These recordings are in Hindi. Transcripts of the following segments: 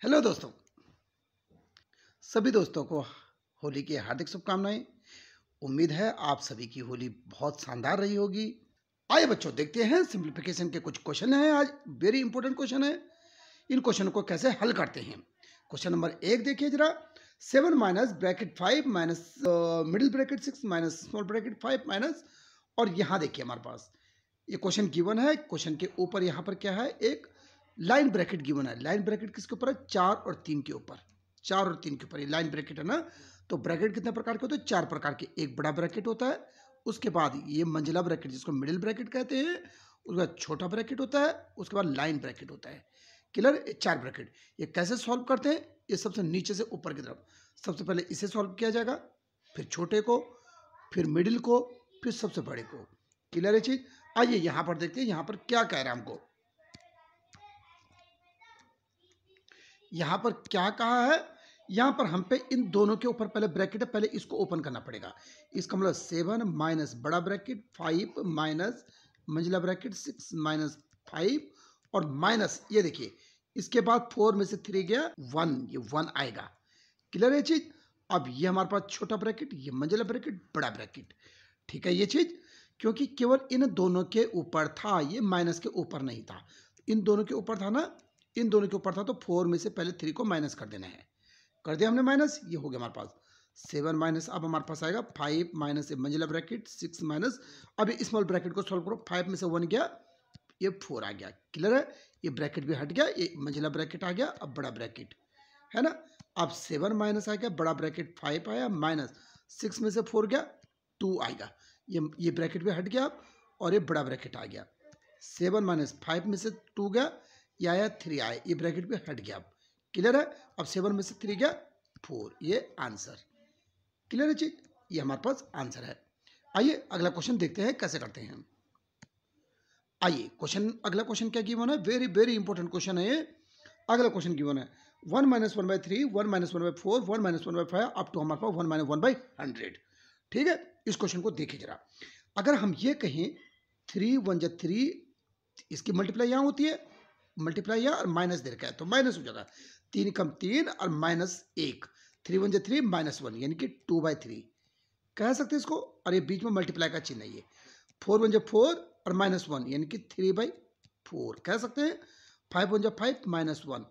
हेलो दोस्तों, सभी दोस्तों को होली की हार्दिक शुभकामनाएं। उम्मीद है आप सभी की होली बहुत शानदार रही होगी। आइए बच्चों, देखते हैं सिंप्लीफिकेशन के कुछ क्वेश्चन हैं। आज वेरी इंपॉर्टेंट क्वेश्चन है। इन क्वेश्चन को कैसे हल करते हैं। क्वेश्चन नंबर 1 देखिए जरा। 7 minus bracket 5 minus middle bracket 6 minus small bracket 5 minus, और यहाँ देखिए हमारे पास ये क्वेश्चन गिवन है। क्वेश्चन के ऊपर यहाँ पर क्या है, एक लाइन ब्रैकेट गिवन है। लाइन ब्रैकेट किसके ऊपर है? 4 और 3 के ऊपर। 4 और 3 के ऊपर ये लाइन ब्रैकेट है ना। तो ब्रैकेट कितने प्रकार के होते हैं? 4 प्रकार के। एक बड़ा ब्रैकेट होता है, उसके बाद ये मंजिला ब्रैकेट जिसको मिडिल ब्रैकेट कहते हैं, उसके बाद छोटा ब्रैकेट होता है, उसके बाद लाइन ब्रैकेट होता है। क्लियर? 4 ब्रैकेट। ये कैसे सॉल्व करते हैं? ये सबसे नीचे से ऊपर की तरफ। सबसे पहले इसे सॉल्व किया जाएगा, फिर छोटे को, फिर मिडिल को, फिर सबसे बड़े को। क्लियर है चीज? आइए यहां पर देखते हैं यहां पर क्या कह रहा है हमको। यहां पर क्या कहा है? यहां पर हम पे इन दोनों के ऊपर पहले ब्रैकेट है, पहले इसको ओपन करना पड़ेगा। इसका मतलब 7 माइनस बड़ा ब्रैकेट 5 माइनस मंजिला ब्रैकेट 6 माइनस 5 और माइनस ये देखिए इसके बाद 4 में से 3 गया 1, ये 1 आएगा। क्लियर है चीज? अब ये हमारे पास छोटा ब्रैकेट, ये मंजिला ब्रैकेट, बड़ा ब्रैकेट। ठीक है ये चीज, क्योंकि केवल इन दोनों के ऊपर था, ये माइनस के ऊपर नहीं था। इन दोनों के ऊपर था ना, इन दोनों के ऊपर था, तो 4 में से पहले 3 को माइनस कर देना है। कर दिया हमने माइनस, ये हो गया हमारे पास 7 माइनस, अब हमारे पास आएगा 5 माइनस मंजिला ब्रैकेट 6 माइनस, अब स्मॉल ब्रैकेट को सॉल्व करो। 5 में से 1 गया, ये 4 आ गया। क्लियर है? ये ब्रैकेट भी हट गया, ये मंजिला ब्रैकेट आ गया। अब बड़ा ब्रैकेट है ना, अब 7 माइनस आ गया, बड़ा ब्रैकेट 5 आया, माइनस 6 में से 4 गया 2 आएगा। ये ब्रैकेट भी हट गया और ये बड़ा ब्रैकेट आ गया। 7 माइनस 5 में से 2 गया, ये आया 3 आया, ये ब्रैकेट भी हट गया। क्लियर है? अब 7 में से 3 गया 4, ये आंसर। क्लियर है चीज? ये हमारे पास आंसर है। आइए अगला क्वेश्चन देखते हैं कैसे करते हैं। आइए अगला क्वेश्चन क्या गिवन है? वेरी वेरी इंपॉर्टेंट क्वेश्चन है ये। अगला क्वेश्चन गिवन है 1 minus 1/3, 1 minus 1/4, 1 minus 1/5 up to हमारे पास 1 माइनस 1/100। ठीक है, इस क्वेश्चन को देखिए जरा। अगर हम ये कहें 3 1 जा 3, इसकी मल्टीप्लाई यहाँ होती है, मल्टीप्लाई यहाँ और माइनस दे रखा है तो माइनस हो जाएगा। 3 कम 3 और माइनस 1, 3 1 जा 3 माइनस 1 यानी कि 2/3 कह सकते हैं इसको। और ये बीच में मल्टीप्लाई का चिन्ह है, ये 4 1 जा 4 और माइनस 1 यानी कि 3/4 कह सकते हैं। 5 1 जा 5 माइनस 1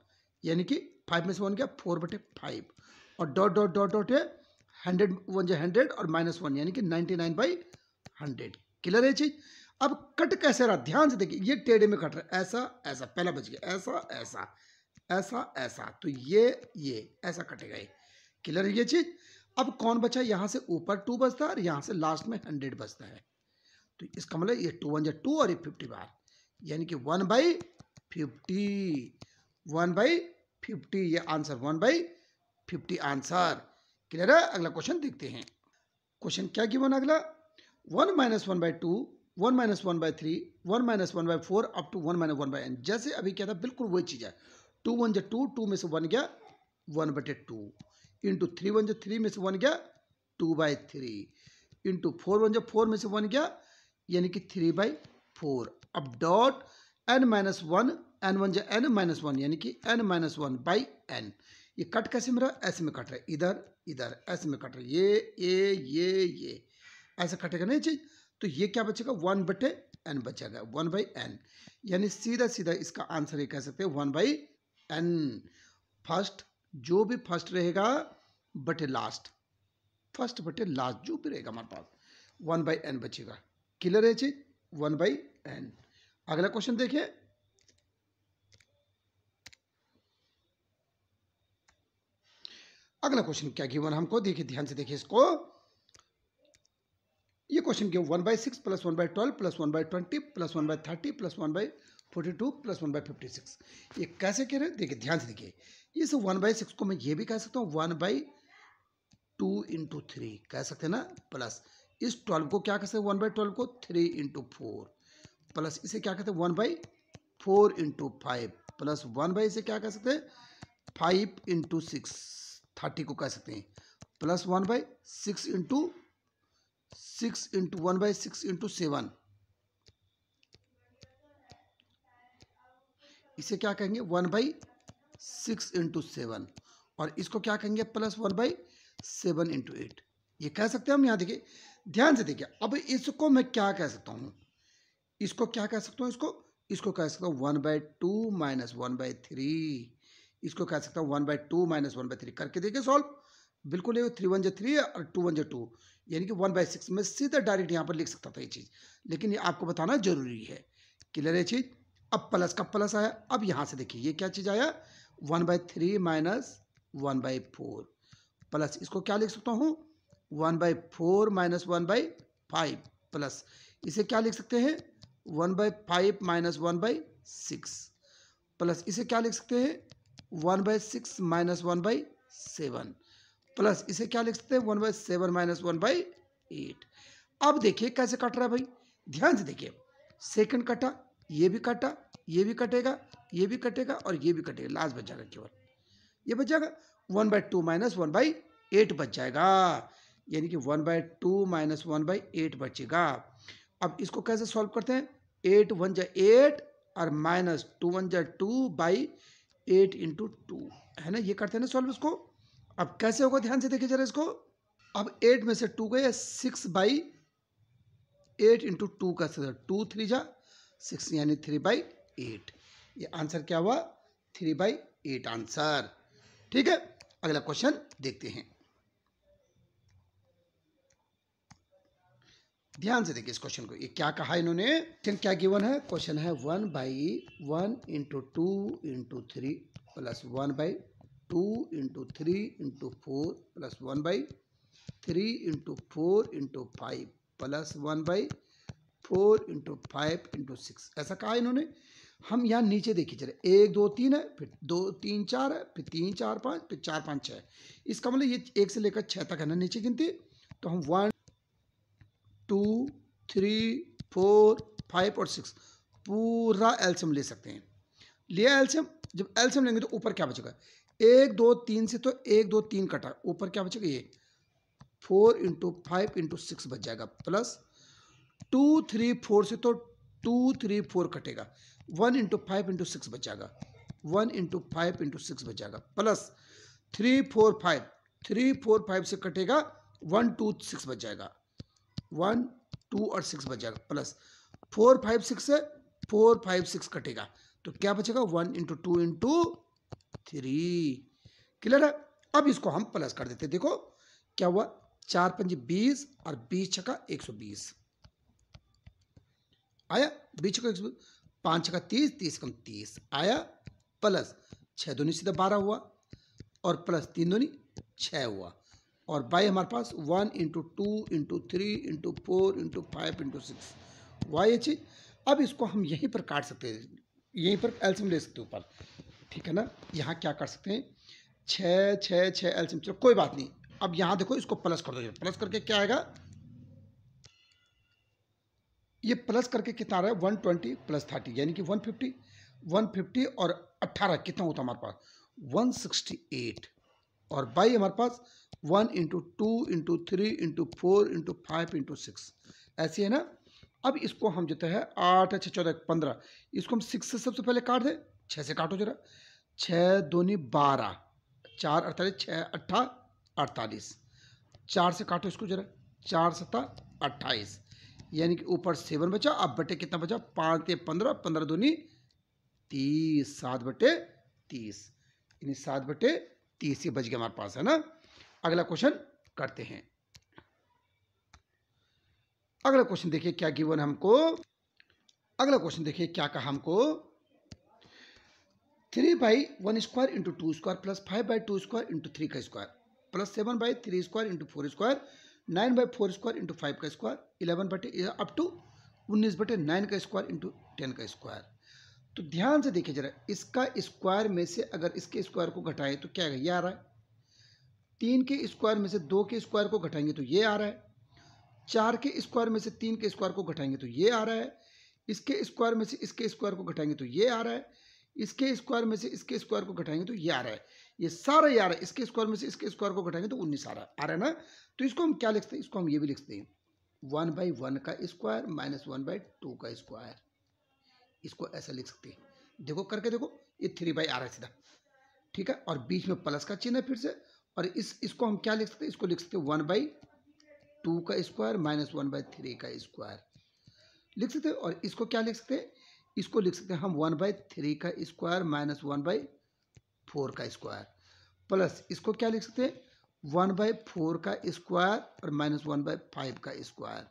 यानी कि 5 में से 1 गया 4/5 और डॉट डॉट डॉट डॉट है 100 1 जा 100 और माइनस 1 यानी कि 99/100। क्लियर है चीज? अब कट कैसे रहा ध्यान से देखिए, ये टेढ़े में कट रहा है, ऐसा ऐसा, पहला बच गया ऐसा ऐसा ऐसा ऐसा, तो ये ऐसा कटेगा ये। क्लियर है ये चीज? अब कौन बचा? यहां से ऊपर 2 बचता है और यहां से लास्ट में 100 बचता है। तो इसका मतलब ये 2 1 जा 2 और ये 50 बार यानी कि 1/50, 1/50 ये आंसर, 1/50 आंसर। क्लियर है? अगला क्वेश्चन देखते हैं। क्वेश्चन क्या गिवन अगला? 1 minus 1/2, 1 minus 1/3, 1 minus 1/4 up to 1 minus 1/n। जैसे अभी क्या था, बिल्कुल वही चीज है। 2 1 जा 2, 2 में से 1 गया 1/2 इंटू 3 1 जा 3 में से 1 गया 2/3 इंटू 4 1 जा 4 में से 1 गया यानी कि 3/4। अब डॉट n माइनस 1, n 1 जा n माइनस 1 यानी कि n माइनस 1/n। ये कट कैसे मेरा? ऐसे में कट रहा है, इधर इधर ऐसे में कट रहा है, ये ऐसा कटेगा नहीं चीज। तो ये क्या बचेगा? 1/n बचेगा, 1/n यानी सीधा सीधा इसका आंसर ये कह सकते हैं 1/n। फर्स्ट जो भी फर्स्ट रहेगा बटे लास्ट, फर्स्ट बटे लास्ट जो भी रहेगा हमारे पास 1/n बचेगा। क्लियर है चीज? 1/n। अगला क्वेश्चन देखिए। अगला क्वेश्चन क्या गिवन हमको, देखिए ध्यान से देखिए इसको। ये क्वेश्चन क्यों 1/6 plus 1/12 plus 1/20 plus 1/30 plus 1/42 plus 1/56, ये कैसे कह रहे हैं? देखिए ध्यान से देखिए। इस 1/6 को मैं ये भी कह सकता हूँ 1/2 इंटू 3 कह सकते हैं ना, प्लस इस 12 को क्या कह सकते हैं 1/12 को 3 इंटू 4 प्लस इसे क्या कहते हैं 1/4 इंटू 5 प्लस 1 इसे क्या कह सकते हैं 5 इंटू 6 30 को कह सकते हैं प्लस 1/6 इंटू 6 इंटू 1/6 इंटू 7, इसे क्या कहेंगे 1/6 6 इंटू 7, और इसको क्या कहेंगे प्लस 1/7 इंटू 8। ये कह सकते हैं हम। यहाँ देखिए, ध्यान से देखिए, अब इसको मैं क्या कह सकता हूँ, इसको क्या कह सकता हूँ, इसको कह सकता हूँ 1/2 माइनस 1/3। इसको कह सकता हूँ 1/2 माइनस 1/3। करके देखिए सॉल्व, बिल्कुल ये 3 1 3 है और 2 1 2, यानी कि 1/6। मैं सीधा डायरेक्ट यहाँ पर लिख सकता था ये चीज़, लेकिन ये आपको बताना जरूरी है। क्लियर है चीज़। अब प्लस का प्लस आया, अब यहाँ से देखिए ये क्या चीज़ आया, 1/3 माइनस 1/4 प्लस, इसको क्या लिख सकता हूँ 1/4 माइनस 1/5 प्लस, इसे क्या लिख सकते हैं 1/5 माइनस 1/6 प्लस, इसे क्या लिख सकते हैं 1/6 माइनस 1/7 प्लस, इसे क्या लिख सकते हैं 1/7 माइनस 1/8। अब देखिए कैसे कट रहा है भाई, ध्यान से देखिए, सेकंड कटा, ये भी कटा, ये भी कटेगा, ये भी कटेगा और ये भी कटेगा, लास्ट बच जाएगा केवल ये बच जाएगा 1/2 माइनस 1/8 बच जाएगा, यानी कि 1/2 माइनस 1/8 बचेगा। अब इसको कैसे सॉल्व करते हैं, 8 1 जा 8 और माइनस 2 1 जा 2/8 इंटू 2 है ना, ये करते हैं ना सॉल्व इसको। अब कैसे होगा ध्यान से देखिए जरा इसको, अब 8 में से 2 गए, 6/8 इंटू 2 का 2 3 जा 6 यानी 3/8। ये आंसर क्या हुआ 3/8 आंसर। ठीक है, अगला क्वेश्चन देखते हैं। ध्यान से देखिए इस क्वेश्चन को, ये क्या कहा इन्होंने, क्या गिवन है, क्वेश्चन है 1/1 into 2 into 3 plus 1/2 into 3 into 4 plus 1/3 into 4 into 5 plus 1/4 into 5 into 6, ऐसा कहा इन्होंने। हम यहाँ नीचे देखिए चले, 1 2 3 है, फिर 2 3 4 है, फिर 3 4 5, फिर 4 5 6, इसका मतलब ये 1 से लेकर 6 तक है ना नीचे गिनती। तो हम 1 2 3 4 5 और 6 पूरा एल्सियम ले सकते हैं। लिया एल्सियम, जब एल्सियम लेंगे तो ऊपर क्या बचेगा, 1 2 3 से तो 1 2 3 कटा, ऊपर क्या बचेगा ये 4 इंटू 5 इंटू 6 बच जाएगा, प्लस 2 3 4 से तो 2 3 4 कटेगा, 1 इंटू 5 इंटू 6 बच जाएगा, 1 इंटू 5 इंटू 6 बच जाएगा, प्लस 3 4 5, 3 4 5 से कटेगा 1 2 6 बच जाएगा, 1 2 और 6 बच जाएगा, प्लस 4 5 6 से 4 5 6 कटेगा, तो क्या बचेगा 1 इंटू 2 इंटू 3। क्लियर है। अब इसको हम प्लस कर देते, देखो क्या हुआ, 4 5 20 और 20 छक्का 120 आया, 20 छक्का 120, 5 छक्का 30, 30 कम 30 आया, प्लस 6 दूनी सीधा 12 हुआ और प्लस 3 दूनी 6 हुआ, और बाई हमारे पास 1 into 2 into 3 into 4 into 5 into 6 वाई चीज। अब इसको हम यहीं पर काट सकते हैं, यहीं पर एल्सियम ले सकते हैं ऊपर, ठीक है ना। यहाँ क्या कर सकते हैं, 6 6 6 एल्सियम, चलो कोई बात नहीं। अब यहाँ देखो इसको प्लस कर दो, प्लस करके क्या आएगा, ये प्लस करके कितना आ रहा है 120 प्लस 30 यानी कि 150, 150 और 18 कितना होता है हमारे पास 168, और बाई हमारे पास 1 into 2 into 3 into 4 into 5 into 6 ऐसी है ना। अब इसको हम जो है 8 6 14 15, इसको हम 6 से सबसे पहले काट दें, 6 से काटो जरा, 6 दूनी 12, 4 48, 6 8 48, 4 से काटो इसको जरा, 4 7 28, यानी कि ऊपर 7 बचा, अब बटे कितना बचा 5 से 15, 15 दूनी 30, 7 बटे 30, यानी 7 बटे 30 बच गया हमारे पास, है ना। अगला क्वेश्चन करते हैं। अगला क्वेश्चन देखिए क्या गिवन हमको, अगला क्वेश्चन देखिए क्या कहा हमको, 3/1 square into 2 square plus 5/2 square into 3 का square plus 7/3 square into 4 square 9/4 square into 5 का स्क्वायर 11 बटे अप टू 19/9 का स्क्वायर इंटू 10 का स्क्वायर। तो ध्यान से देखिए जरा, इसका स्क्वायर में से अगर इसके स्क्वायर को घटाएं तो क्या ये आ रहा है, 3 के स्क्वायर में से 2 के स्क्वायर को घटाएंगे तो ये आ रहा है, 4 के स्क्वायर में से 3 के स्क्वायर को घटाएंगे तो ये आ रहा है, इसके स्क्वायर में से इसके स्क्वायर को घटाएंगे तो ये आ रहा है, इसके स्क्वायर में से इसके स्क्वायर को घटाएंगे तो ये आ रहा है, ये सारा ये आ रहा है, इसके स्क्वायर में से इसके स्क्वायर को घटाएंगे तो 19 आ रहा है ना। तो इसको हम क्या लिखते हैं, इसको हम ये भी लिखते हैं 1/1 का स्क्वायर माइनस 1/2 का स्क्वायर, इसको ऐसा लिख सकते हैं। देखो करके देखो, ये 3/, आ रहा है सीधा, ठीक है, और बीच में प्लस का चिन्ह है फिर से, और इसको हम क्या लिख सकते हैं, इसको लिख सकते हैं 1/2 का स्क्वायर माइनस 1/3 का स्क्वायर लिख सकते हैं। और इसको क्या लिख सकते हैं, इसको लिख सकते हैं हम 1/3 का स्क्वायर माइनस 1/4 का स्क्वायर, प्लस इसको क्या लिख सकते हैं 1/4 का स्क्वायर और माइनस 1/5 का स्क्वायर,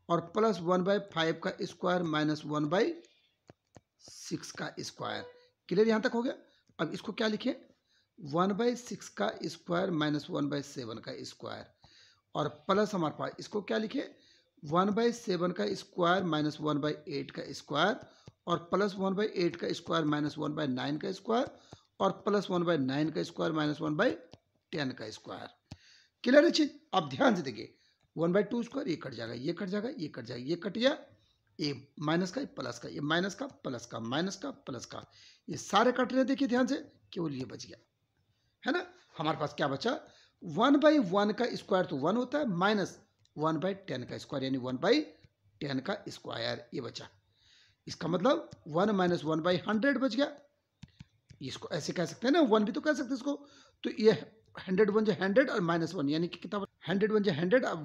और प्लस 1/5 का स्क्वायर माइनस 1/6 का स्क्वायर। क्लियर यहाँ तक हो गया। अब इसको क्या लिखें 1/6 का स्क्वायर माइनस 1/7 का स्क्वायर, और प्लस हमारे पास इसको क्या लिखे 1/7 का स्क्वायर माइनस 1/8 का स्क्वायर, और प्लस 1/8 का स्क्वायर माइनस 1/9 का स्क्वायर, और प्लस 1/9 का स्क्वायर माइनस 1/10 का स्क्वायर। क्लियर है चीज। अब ध्यान से देखिए 1/2 स्क्वायर, ये कट जाएगा, ये कट जाएगा, ये कट जाएगा, ये कट गया, ये माइनस का, ये प्लस का, ये माइनस का, प्लस का, माइनस का, प्लस का, ये सारे कट रहे हैं। देखिए ध्यान से, केवल ये बच गया, है ना। हमारे पास क्या बचा 1/1 का स्क्वायर तो 1 होता है, माइनस 1/10 का स्क्वायर यानी 1/10 का स्क्वायर, ये बचा। इसका मतलब 1 माइनस 1/100 बच गया। इसको ऐसे कह सकते हैं ना, 1 भी तो कह सकते हैं इसको। तो ये 100 1 जो 100 और माइनस 1 यानी कि कितना 100 1 जो 100, अब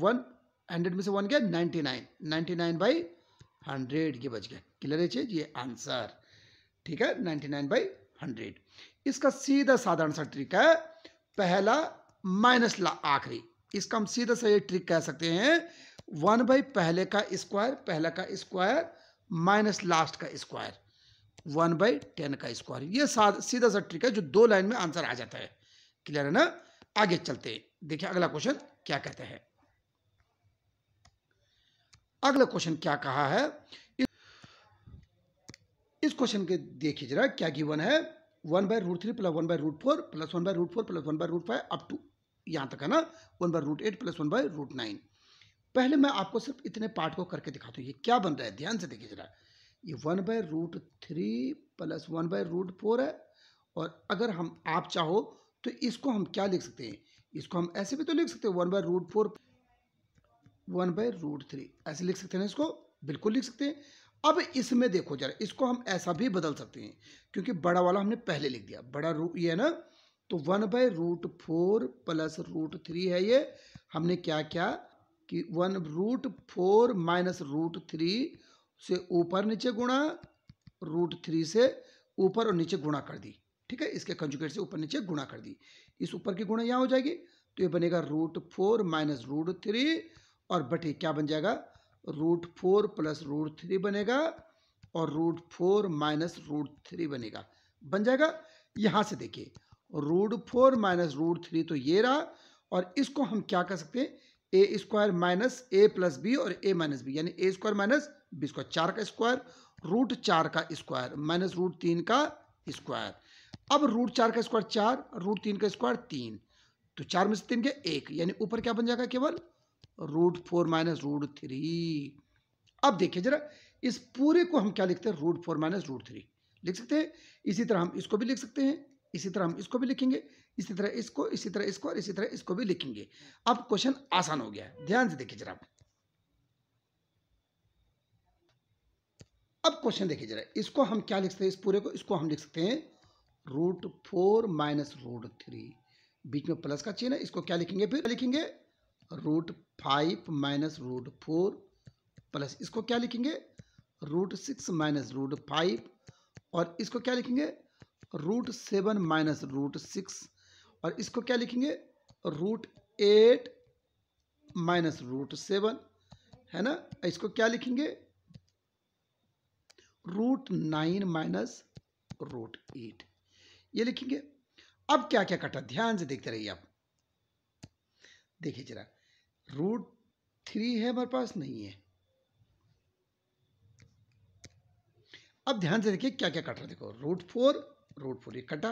100 में से 1 गया 99, 99/100 ये बच गया। क्लियर है चीज, ये आंसर, ठीक है 99/100। इसका सीधा साधारण सा ट्रिक है, पहला माइनस आखिरी। इसका हम सीधा सा ये ट्रिक कह सकते हैं 1 पहले का स्क्वायर, पहला का स्क्वायर माइनस लास्ट का स्क्वायर 1/10 का स्क्वायर। ये सीधा सा ट्रिक है जो 2 लाइन में आंसर आ जाता है। क्लियर है ना। आगे चलते हैं, देखिए अगला क्वेश्चन क्या कहते हैं। अगला क्वेश्चन क्या कहा है, इस क्वेश्चन के देखिए जरा क्या गिवन है 1/√3 plus 1/√4 plus 1/√4 plus 1/√5 up to यहां तक है ना 1/√8 प्लस 1/√9। पहले मैं आपको सिर्फ इतने पार्ट को करके दिखाता हूं ये क्या बन रहा है। ध्यान से देखिए जरा, ये 1/√3 प्लस 1/√4 है, और अगर हम आप चाहो तो इसको हम क्या लिख सकते हैं, इसको हम ऐसे भी तो लिख सकते हैं 1/√4 1/√3 ऐसे लिख सकते हैं ना, इसको बिल्कुल लिख सकते हैं। अब इसमें देखो जरा, इसको हम ऐसा भी बदल सकते हैं क्योंकि बड़ा वाला हमने पहले लिख दिया, बड़ा रूट ये है ना, तो 1/√4 प्लस √3 है। ये हमने क्या किया कि 1/√4 माइनस √3 से ऊपर नीचे गुणा, √3 से ऊपर और नीचे गुणा कर दी, ठीक है, इसके कंजुगेट से ऊपर नीचे गुणा कर दी। इस ऊपर की गुणा यहाँ हो जाएगी, तो ये बनेगा √4 माइनस √3, और बटे क्या बन जाएगा √4 प्लस √3 बनेगा, और √4 माइनस √3 बनेगा, बन जाएगा। यहां से देखिए √4 माइनस √3 तो ये रहा, और इसको हम क्या कर सकते हैं ए स्क्वायर माइनस ए प्लस बी और ए माइनस बी, यानी ए स्क्वायर माइनस बी स्क्वायर, 4 का स्क्वायर √4 का स्क्वायर माइनस √3 का स्क्वायर। अब √4 का स्क्वायर 4, √3 का स्क्वायर 3, तो 4 में से 3 के 1, यानी ऊपर क्या बन जाएगा केवल √4 माइनस √3। अब देखिए जरा, इस पूरे को हम क्या लिखते हैं √4 माइनस √3 लिख सकते हैं। इसी तरह हम इसको भी लिख सकते हैं, इसी तरह हम इसको भी लिखेंगे, इसी तरह इसको, इसी तरह इसको, और इसी तरह इसको भी लिखेंगे। अब क्वेश्चन आसान हो गया है, ध्यान से देखिए जरा। अब क्वेश्चन देखिए जरा, इसको हम क्या लिख सकते हैं, इस पूरे को, इसको हम लिख सकते हैं √4 माइनस √3, बीच में प्लस का चिन्ह है, इसको क्या लिखेंगे, फिर लिखेंगे √5 माइनस √4 प्लस इसको क्या लिखेंगे √6 माइनस √5, और इसको क्या लिखेंगे √7 माइनस √6, और इसको क्या लिखेंगे √8 माइनस √7, है ना। इसको क्या लिखेंगे √9 माइनस √8, ये लिखेंगे। अब क्या क्या कटा, ध्यान से देखते रहिए आप। देखिए जरा, √3 है हमारे पास, नहीं है। अब ध्यान से देखिए क्या क्या कट रहा है, देखो √4 ये कटा,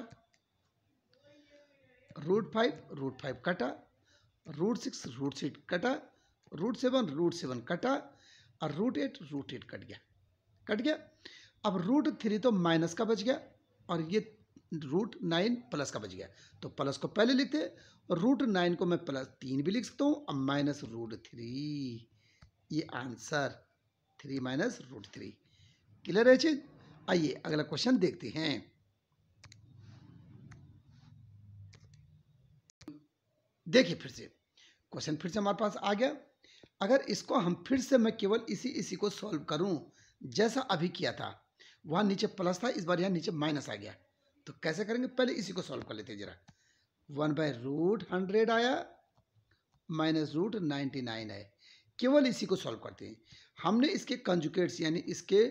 √5 कटा, √6 कटा, √7 कटा, और √8 कट गया। अब √3 तो माइनस का बच गया, और ये √9 प्लस का बच गया, तो प्लस को पहले लिखते हैं, और √9 को मैं प्लस 3 भी लिख सकता हूँ, अब माइनस √3, ये आंसर 3 माइनस √3। क्लियर है चीज। आइए अगला क्वेश्चन देखते हैं। देखिए फिर से क्वेश्चन फिर से हमारे पास आ गया। अगर इसको हम फिर से मैं केवल इसी को सॉल्व करूं जैसा अभी किया था, वहां नीचे प्लस था, इस बार यहाँ नीचे माइनस आ गया, तो कैसे करेंगे? पहले इसी को सॉल्व कर लेते हैं जरा। 1/√100 आया माइनस √99 है, केवल इसी को सॉल्व करते हैं। हमने इसके कंजुगेट्स यानी इसके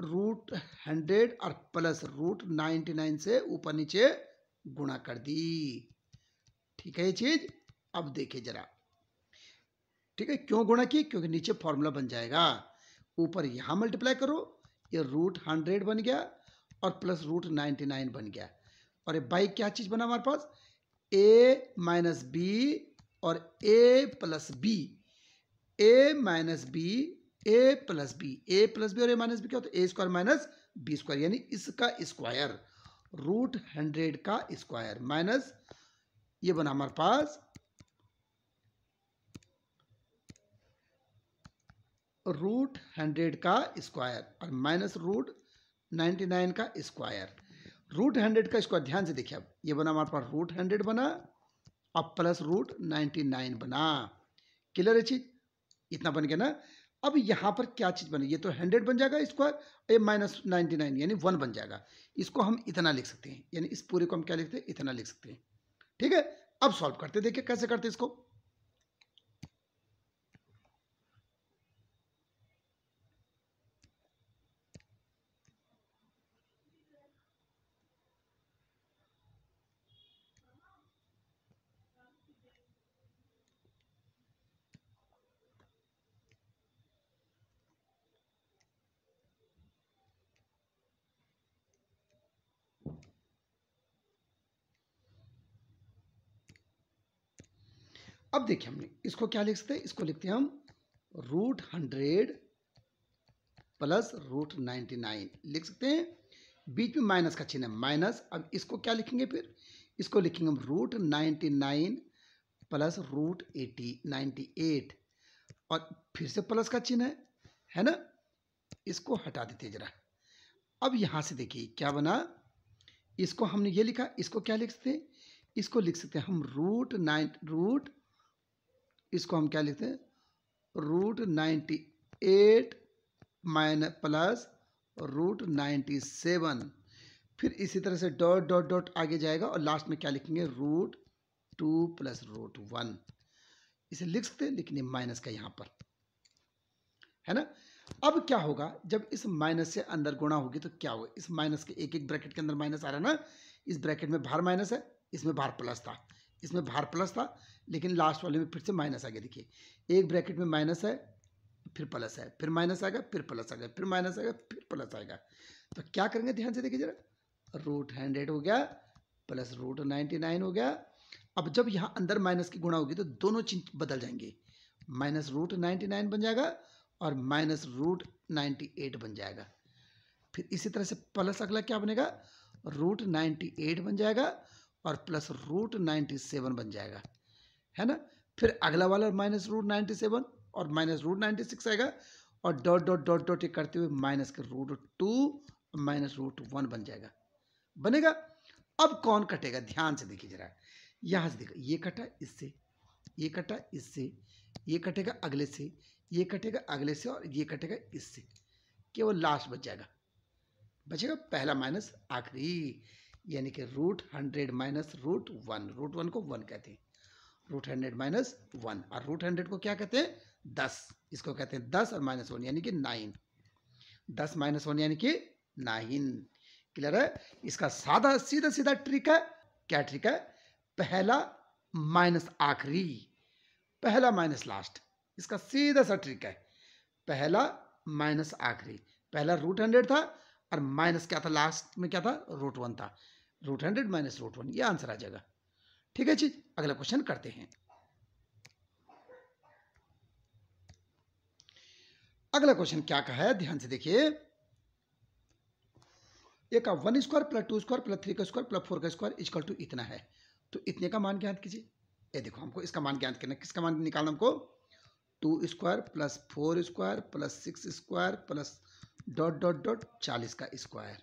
√100 और प्लस √99 से ऊपर नीचे गुणा कर दी। ठीक है ये चीज? अब देखिए जरा, ठीक है, क्यों गुणा की? क्योंकि नीचे फॉर्मूला बन जाएगा, ऊपर यहां मल्टीप्लाई करो, ये √100 बन गया और प्लस √99 बन गया, और ये बाई क्या चीज बना हमारे पास? a माइनस बी और a plus b, a minus b, a plus b, a plus b और a माइनस बी क्या होता है? a square minus b square, यानी इसका स्क्वायर, √100 का स्क्वायर माइनस ये बना हमारे पास √100 का स्क्वायर और माइनस √99 का स्क्वायर। √100 का स्क्वायर ध्यान से देखिए, अब ये बना हमारे पास √100 बना, अब प्लस √99 बना। क्लियर है चीज? इतना बन गया ना। अब यहां पर क्या चीज बनी? ये तो 100 बन जाएगा स्क्वायर, ये माइनस 99 यानी 1 बन जाएगा। इसको हम इतना लिख सकते हैं, यानी इस पूरे को हम क्या लिखते हैं? इतना लिख सकते हैं। ठीक है, अब सॉल्व करते, देखिए कैसे करते इसको। अब देखिए हमने इसको क्या लिख सकते हैं? इसको लिखते हैं हम √100 प्लस √99 लिख सकते हैं। बीच में माइनस का चिन्ह है, माइनस। अब इसको क्या लिखेंगे? फिर इसको लिखेंगे हम √99 प्लस √98 और फिर से प्लस का चिन्ह है ना? इसको हटा देते जरा। अब यहां से देखिए क्या बना, इसको हमने ये लिखा, इसको क्या लिख सकते हैं? इसको लिख सकते हैं हम इसको हम क्या लिखते हैं? √98 माइनस प्लस √97, फिर इसी तरह से डॉट डॉट डॉट आगे जाएगा और लास्ट में क्या लिखेंगे? √2 प्लस √1। इसे लिख सकते हैं, लेकिन ये माइनस का यहां पर है ना। अब क्या होगा? जब इस माइनस से अंदर गुणा होगी तो क्या होगा? इस माइनस के एक एक ब्रैकेट के अंदर माइनस आ रहा है ना, इस ब्रैकेट में बाहर माइनस है, इसमें बाहर प्लस था, इसमें बाहर प्लस था, लेकिन लास्ट वाले में फिर से माइनस आ गया। देखिए एक ब्रैकेट में माइनस है, फिर प्लस है, फिर माइनस आएगा, फिर प्लस आएगा, फिर माइनस आएगा, फिर प्लस आएगा। तो क्या करेंगे? ध्यान से देखिए जरा, √100 हो गया प्लस √99 हो गया। अब जब यहां अंदर माइनस की गुणा होगी तो दोनों चीज बदल जाएंगे, माइनस √99 बन जाएगा और माइनस √98 बन जाएगा। फिर इसी तरह से प्लस अगला क्या बनेगा? √98 बन जाएगा और प्लस √97 बन जाएगा, है ना। फिर अगला वाला माइनस √97 और माइनस √96 आएगा और डॉट डॉट डॉट डॉट करते हुए माइनस के √2 माइनस √1 बन जाएगा, बनेगा। अब कौन कटेगा? ध्यान से देखिए जरा, यहां से देखो, ये कटा इससे, ये कटा इससे, ये कटेगा अगले से, ये कटेगा अगले से और ये कटेगा इससे, केवल लास्ट बच जाएगा, बचेगा पहला माइनस आखिरी, यानी कि √100 माइनस √1। √1 को 1 कहते हैं, √100 माइनस 1, और √100 को क्या कहते हैं? 10। इसको कहते हैं 10 और माइनस 1 यानी कि 9। 10 माइनस 1 यानी कि 9। क्लियर है? इसका सादा सीधा सीधा ट्रिक है। क्या ट्रिक है? पहला माइनस आखिरी, पहला माइनस लास्ट, इसका सीधा सा ट्रिक है। पहला माइनस आखिरी, पहला √100 था और माइनस क्या था? लास्ट में क्या था? √1 था। √100 माइनस √1, ये आंसर आ जाएगा। ठीक है चीज, अगला क्वेश्चन करते हैं। अगला क्वेश्चन क्या कहा है? ध्यान से देखिए, एक 1 स्क्वायर प्लस 2 स्क्वायर प्लस 3 का स्क्वायर प्लस 4 का स्क्वायर इक्वल टू इतना है, तो इतने का मान ज्ञात कीजिए। ये देखो, हमको इसका मान ज्ञात करना है। किसका मान निकालना हमको? 2 square plus 4 square plus 6 square plus dot dot dot 40 का स्क्वायर।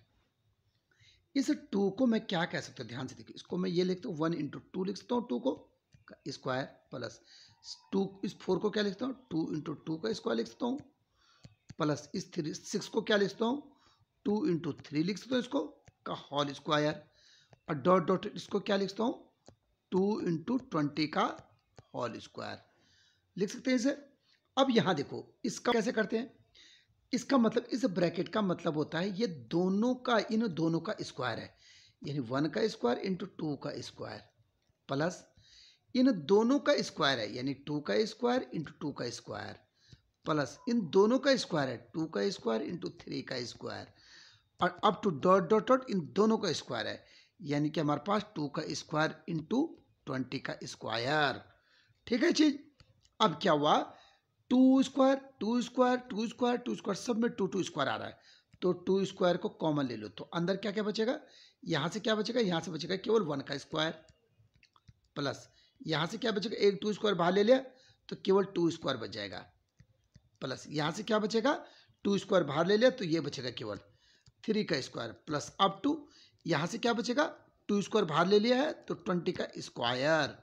इस 2 को मैं क्या कह सकता हूँ? ध्यान से देखिए, इसको मैं ये लिखता हूँ 1 × 2 लिख सकता हूँ 2 को, का स्क्वायर प्लस 2, इस 4 को क्या लिखता हूँ 2 इंटू 2 का स्क्वायर लिख सकता हूँ, प्लस इस 6 को क्या लिख सकता हूँ 2 इंटू 3 लिख सकता हूँ इसको का होल स्क्वायर, और डॉट डॉट इसको क्या लिख सकता हूँ 2 इंटू 20 का होल स्क्वायर लिख सकते हैं इसे। अब यहाँ देखो इसका कैसे करते हैं, इसका मतलब इस ब्रैकेट का मतलब होता है ये दोनों का, इन दोनों का स्क्वायर है, यानी 1 का स्क्वायर इंटू 2 का स्क्वायर प्लस इन दोनों का स्क्वायर है, यानी 2 का स्क्वायर इंटू 2 का स्क्वायर प्लस इन दोनों का स्क्वायर है 2 का स्क्वायर इंटू 3 का स्क्वायर, और up to dot dot dot in दोनों का स्क्वायर है, यानी कि हमारे पास 2 का स्क्वायर इंटू 20 का स्क्वायर। ठीक है चीज। अब क्या हुआ 2 स्क्वायर 2 स्क्वायर 2 स्क्वायर 2 स्क्वायर सब में 2 2 स्क्वायर आ रहा है, तो 2 स्क्वायर को कॉमन ले लो, तो अंदर क्या क्या बचेगा, यहाँ से क्या बचेगा, यहाँ से बचेगा केवल 1 का स्क्वायर प्लस यहाँ से क्या बचेगा, एक 2 स्क्वायर बाहर ले लिया तो केवल 2 स्क्वायर बच जाएगा, प्लस यहाँ से क्या बचेगा 2 स्क्वायर बाहर ले लिया तो ये बचेगा केवल 3 का स्क्वायर, प्लस अप टू यहाँ से क्या बचेगा 2 स्क्वायर बाहर ले लिया है तो 20 का स्क्वायर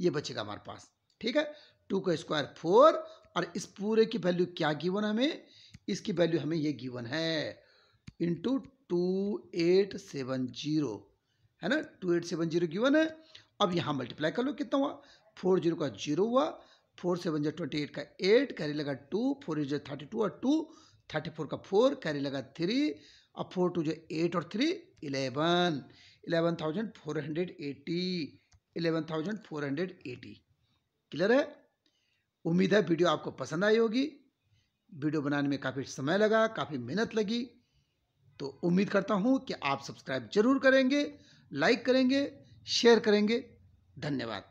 ये बचेगा हमारे पास। ठीक है, 2 का स्क्वायर 4, और इस पूरे की वैल्यू क्या गिवन है हमें, इसकी वैल्यू हमें ये गिवन है इंटू 2870 है ना, 2870 गिवन है। अब यहाँ मल्टीप्लाई कर लो कितना हुआ, 4 0 का 0 हुआ, 4 7 28 का 8, कैरी लगा 2, 4 is 32 और 2, 34 का 4, कैरी लगा 3, अब 4 2 8 और 3 11, 11,480, 11,480। क्लियर है। उम्मीद है वीडियो आपको पसंद आई होगी। वीडियो बनाने में काफ़ी समय लगा, काफ़ी मेहनत लगी, तो उम्मीद करता हूँ कि आप सब्सक्राइब जरूर करेंगे, लाइक करेंगे, शेयर करेंगे। धन्यवाद।